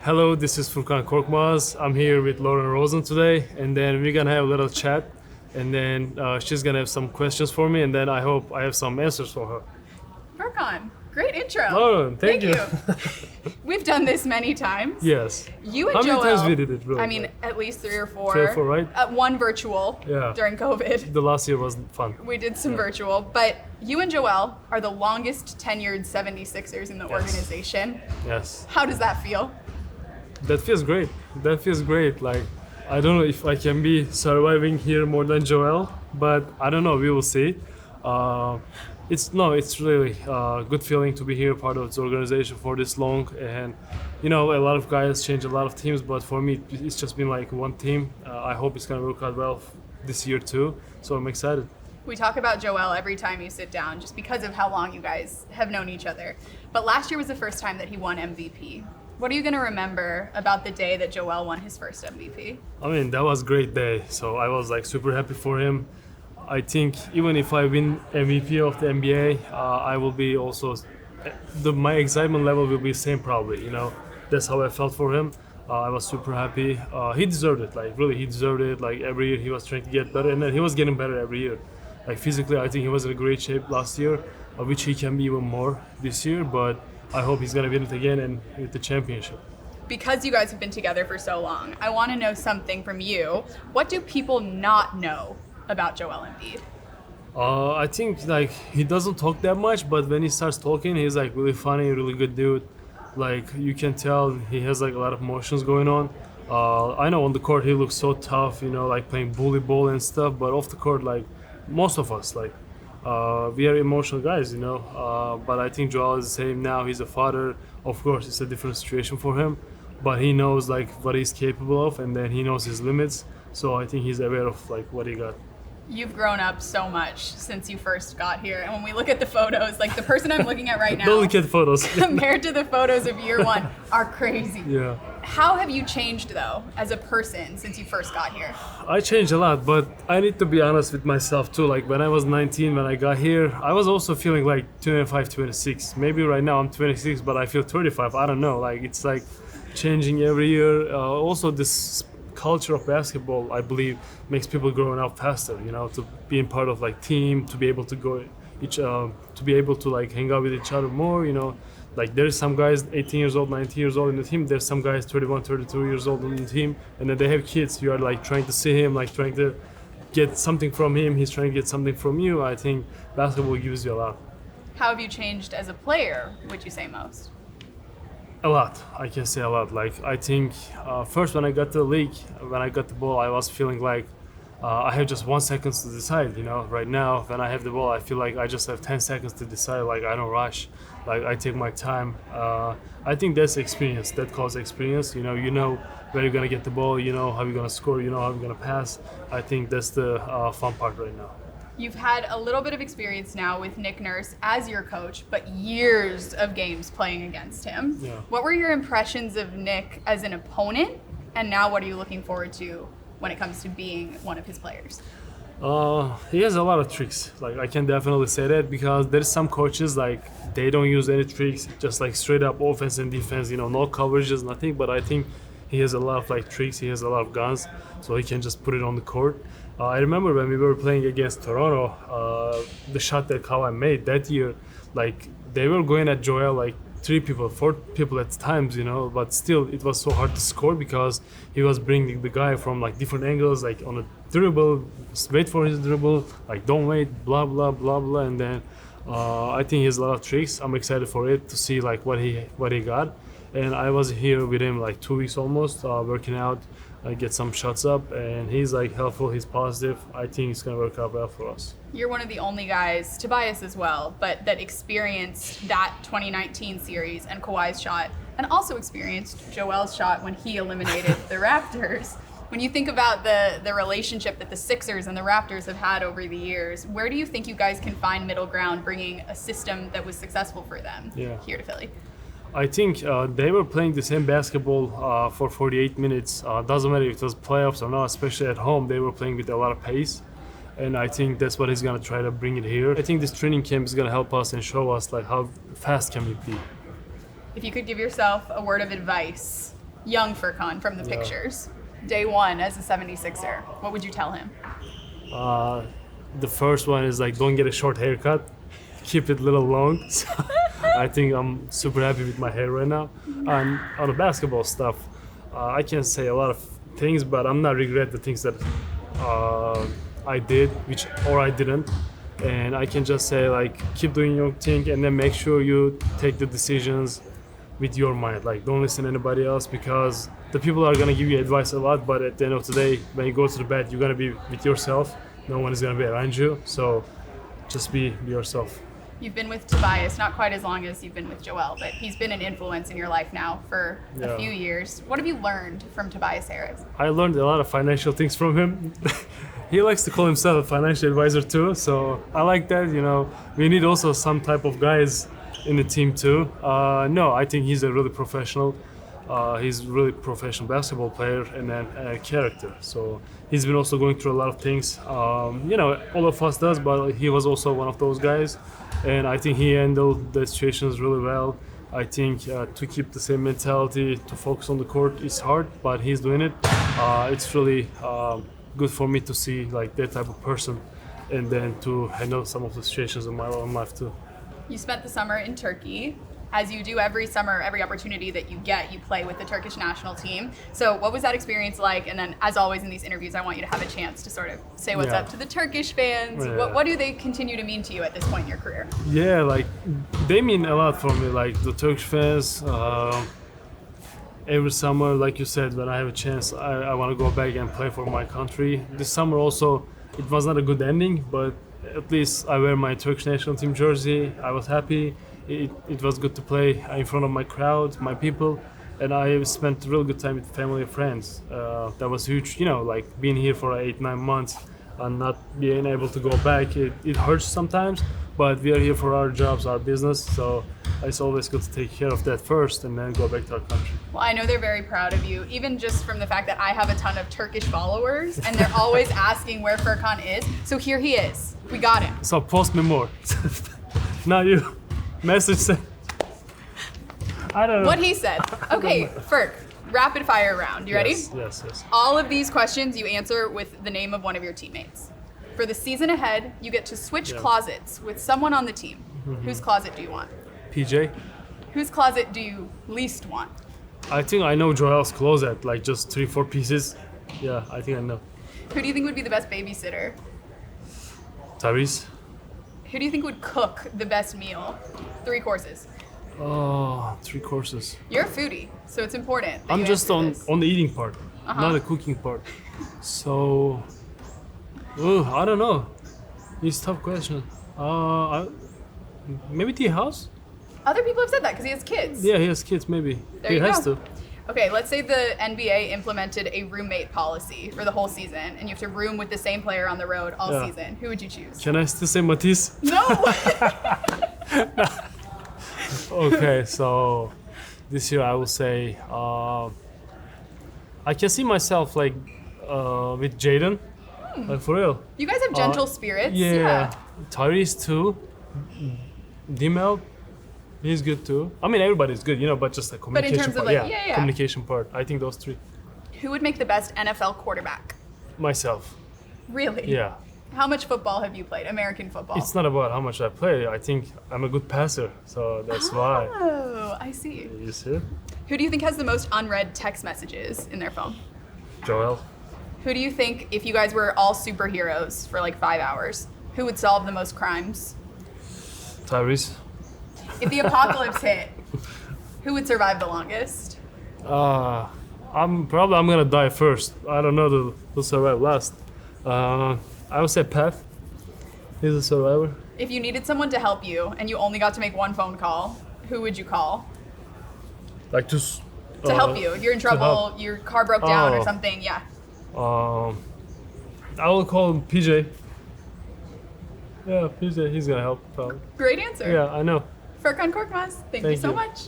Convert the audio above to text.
Hello, this is Furkan Korkmaz. I'm here with Lauren Rosen today, and then we're gonna have a little chat, and then she's gonna have some questions for me, and then I hope I have some answers for her. Furkan, great intro. Lauren, thank you. We've done this many times. Yes. You and How Joel. many times we did it, really? I mean, at least three or four. Three or four, right? One virtual Yeah. during COVID. The last year was fun. We did some virtual, but you and Joel are the longest tenured 76ers in the organization. Yes. How does that feel? That feels great. That feels great. Like, I don't know if I can be surviving here more than Joel, but I don't know. We will see. It's really a good feeling to be here, part of this organization for this long. And a lot of guys change a lot of teams, but for me, it's just been like one team. I hope it's gonna work out well this year too. So I'm excited. We talk about Joel every time you sit down, just because of how long you guys have known each other. But last year was the first time that he won MVP. What are you going to remember about the day that Joel won his first MVP? I mean, that was a great day. So I was like super happy for him. I think even if I win MVP of the NBA, I will be also, my excitement level will be same probably. That's how I felt for him. I was super happy. He deserved it. Like really, he deserved it. Like every year he was trying to get better, and then he was getting better every year. Like physically, I think he was in a great shape last year, which he can be even more this year. But I hope he's gonna win it again and with the championship. Because you guys have been together for so long, I want to know something from you. What do people not know about Joel Embiid? I think like he doesn't talk that much, but when he starts talking, he's like really funny, really good dude. Like you can tell he has like a lot of emotions going on. I know on the court he looks so tough, like playing bully ball and stuff. But off the court, like most of us, like we are emotional guys, But I think Joel is the same now. He's a father. Of course, it's a different situation for him, but he knows like what he's capable of, and then he knows his limits. So I think he's aware of like what he got. You've grown up so much since you first got here, and when we look at the photos, like the person I'm looking at right now, Don't look at photos. compared to the photos of year one, are crazy. Yeah. How have you changed though, as a person, since you first got here? I changed a lot, but I need to be honest with myself too. Like when I was 19, when I got here, I was also feeling like 25, 26. Maybe right now I'm 26, but I feel 35. I don't know. Like it's like changing every year. Also, this culture of basketball, I believe, makes people growing up faster. To being part of like team, to be able to go to be able to like hang out with each other more. Like there's some guys 18 years old, 19 years old in the team. There's some guys 31, 32 years old in the team, and then they have kids. You are like trying to see him, like trying to get something from him. He's trying to get something from you. I think basketball gives you a lot. How have you changed as a player, would you say most? A lot. I can say a lot. Like I think first when I got to the league, when I got the ball, I was feeling like I have just 1 second to decide. Right now when I have the ball, I feel like I just have 10 seconds to decide. Like I don't rush. Like I take my time. I think that's experience. That calls experience. You know where you're gonna get the ball. You know how you're gonna score. You know how you're gonna pass. I think that's the fun part right now. You've had a little bit of experience now with Nick Nurse as your coach, but years of games playing against him. Yeah. What were your impressions of Nick as an opponent, and now what are you looking forward to when it comes to being one of his players? He has a lot of tricks. Like I can definitely say that because there's some coaches like they don't use any tricks, just like straight up offense and defense. No coverages, nothing. But I think he has a lot of like tricks. He has a lot of guns, so he can just put it on the court. I remember when we were playing against Toronto, the shot that Kawhi made that year, like they were going at Joel like 3 people, 4 people at times, but still it was so hard to score because he was bringing the guy from like different angles, like on a dribble, wait for his dribble, like don't wait, blah, blah, blah, blah. And then I think he has a lot of tricks. I'm excited for it to see like what he got. And I was here with him like 2 weeks almost, working out, get some shots up, and he's like helpful, he's positive. I think it's gonna work out well for us. You're one of the only guys, Tobias as well, but that experienced that 2019 series and Kawhi's shot, and also experienced Joel's shot when he eliminated the Raptors. When you think about the relationship that the Sixers and the Raptors have had over the years, where do you think you guys can find middle ground bringing a system that was successful for them here to Philly? I think they were playing the same basketball for 48 minutes. Doesn't matter if it was playoffs or not, especially at home. They were playing with a lot of pace. And I think that's what he's going to try to bring it here. I think this training camp is going to help us and show us like how fast can we be. If you could give yourself a word of advice young Furkan from the Yeah. pictures, day one as a 76er, what would you tell him? The first one is like don't get a short haircut, keep it a little long. So I think I'm super happy with my hair right now. And on the basketball stuff, I can say a lot of things, but I'm not regret the things that I did, or I didn't. And I can just say like keep doing your thing, and then make sure you take the decisions with your mind. Like don't listen to anybody else, because the people are gonna give you advice a lot, but at the end of the day, when you go to the bed, you're gonna be with yourself. No one is gonna be around you. So just be yourself. You've been with Tobias not quite as long as you've been with Joel, but he's been an influence in your life now for a Yeah. few years. What have you learned from Tobias Harris? I learned a lot of financial things from him. He likes to call himself a financial advisor too, so I like that. You know, we need also some type of guys in the team too. No, I think he's a really professional. He's a really professional basketball player and then a character. So he's been also going through a lot of things. You know, all of us does, but he was also one of those guys, and I think he handled the situations really well. I think to keep the same mentality, to focus on the court is hard, but he's doing it. It's really good for me to see like that type of person, and then to handle some of the situations in my own life too. You spent the summer in Turkey. As you do every summer, every opportunity that you get, you play with the Turkish national team. So what was that experience like? And then, as always in these interviews, I want you to have a chance to sort of say what's Yeah. up to the Turkish fans. Yeah. What do they continue to mean to you at this point in your career? Yeah, like they mean a lot for me. Like the Turkish fans. Every summer, like you said, when I have a chance, I want to go back and play for my country. This summer also, it was not a good ending, but at least I wear my Turkish national team jersey. I was happy. It was good to play in front of my crowd, my people, and I spent a real good time with family and friends. That was huge, you know, like being here for 8-9 months and not being able to go back. It hurts sometimes, but we are here for our jobs, our business, so it's always good to take care of that first and then go back to our country. Well, I know they're very proud of you, even just from the fact that I have a ton of Turkish followers and they're always asking where Furkan is. So here he is. We got him. So post me more. Now you message say. I don't know. What he said. Okay, Furk, rapid fire round. You ready? Yes. All of these questions you answer with the name of one of your teammates. For the season ahead, you get to switch Yeah. closets with someone on the team. Whose closet do you want? PJ. Whose closet do you least want? I think I know Joel's closet, like just 3-4 pieces. Yeah, I think I know. Who do you think would be the best babysitter? Tyrese. Who do you think would cook the best meal? 3 courses. Oh, 3 courses. You're a foodie, so it's important. that I'm you just answer this. on the eating part, not the cooking part. So, I don't know. It's a tough question. Maybe the house? Other people have said that because he has kids. Yeah, he has kids. Maybe There he you has go. to. Okay, let's say the NBA implemented a roommate policy for the whole season, and you have to room with the same player on the road all Yeah. season. Who would you choose? Can I still say Matisse? No. Okay, so this year I will say I can see myself like with Jaden, like for real. You guys have gentle spirits. Yeah, Tyrese too. Dimel, he's good too. I mean, everybody's good, you know, but just the communication terms of, part. like, yeah. Communication part. I think those 3. Who would make the best NFL quarterback? Myself. Really? Yeah. How much football have you played? American football. It's not about how much I play. I think I'm a good passer, so that's why. Oh, I see. You see, Who do you think has the most unread text messages in their phone? Joel. Who do you think, if you guys were all superheroes for like 5 hours, who would solve the most crimes? Tyrese. If the apocalypse hit, who would survive the longest? I'm gonna die first. I don't know who'll survive last. I would say Pat. He's a survivor. If you needed someone to help you and you only got to make one phone call, who would you call? Like to Help you. If you're in trouble, help. your car broke down or Oh. something, yeah. I will call him PJ. Yeah, PJ. He's gonna help. Probably. Great answer. Yeah, I know. Furkan Korkmaz, thank you Thank so you. much.